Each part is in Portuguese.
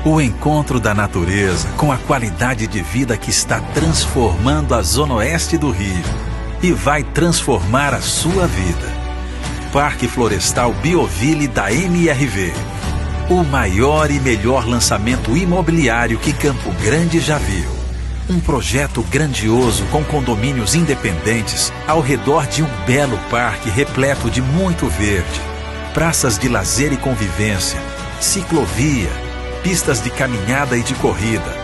O encontro da natureza com a qualidade de vida que está transformando a Zona Oeste do Rio e vai transformar a sua vida. Parque Florestal Bioville da MRV. O maior e melhor lançamento imobiliário que Campo Grande já viu. Um projeto grandioso com condomínios independentes ao redor de um belo parque repleto de muito verde, praças de lazer e convivência, ciclovia, pistas de caminhada e de corrida,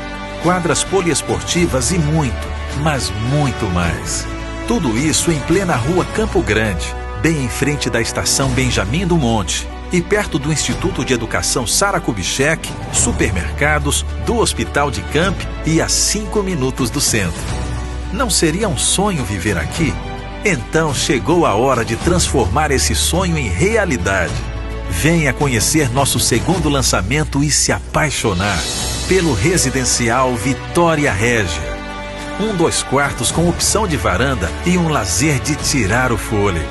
quadras poliesportivas e muito, mas muito mais. Tudo isso em plena rua Campo Grande, bem em frente da estação Benjamin do Monte e perto do Instituto de Educação Sara Kubitschek, supermercados, do Hospital de Camp e a 5 minutos do centro. Não seria um sonho viver aqui? Então chegou a hora de transformar esse sonho em realidade. Venha conhecer nosso segundo lançamento e se apaixonar pelo residencial Vitória Régia. 2 quartos com opção de varanda e um lazer de tirar o fôlego.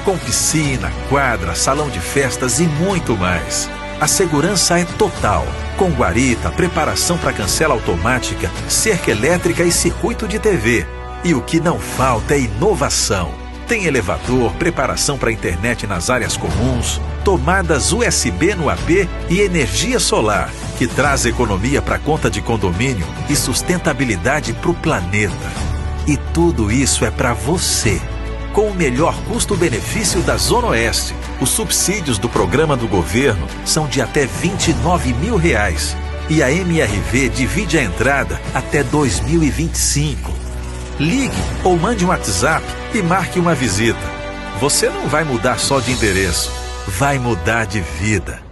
Com piscina, quadra, salão de festas e muito mais. A segurança é total, com guarita, preparação para cancela automática, cerca elétrica e circuito de TV. E o que não falta é inovação. Tem elevador, preparação para internet nas áreas comuns, tomadas USB no AP e energia solar, que traz economia para a conta de condomínio e sustentabilidade para o planeta. E tudo isso é para você. Com o melhor custo-benefício da Zona Oeste. Os subsídios do programa do governo são de até R$29 mil. E a MRV divide a entrada até 2025. Ligue ou mande um WhatsApp e marque uma visita. Você não vai mudar só de endereço, vai mudar de vida.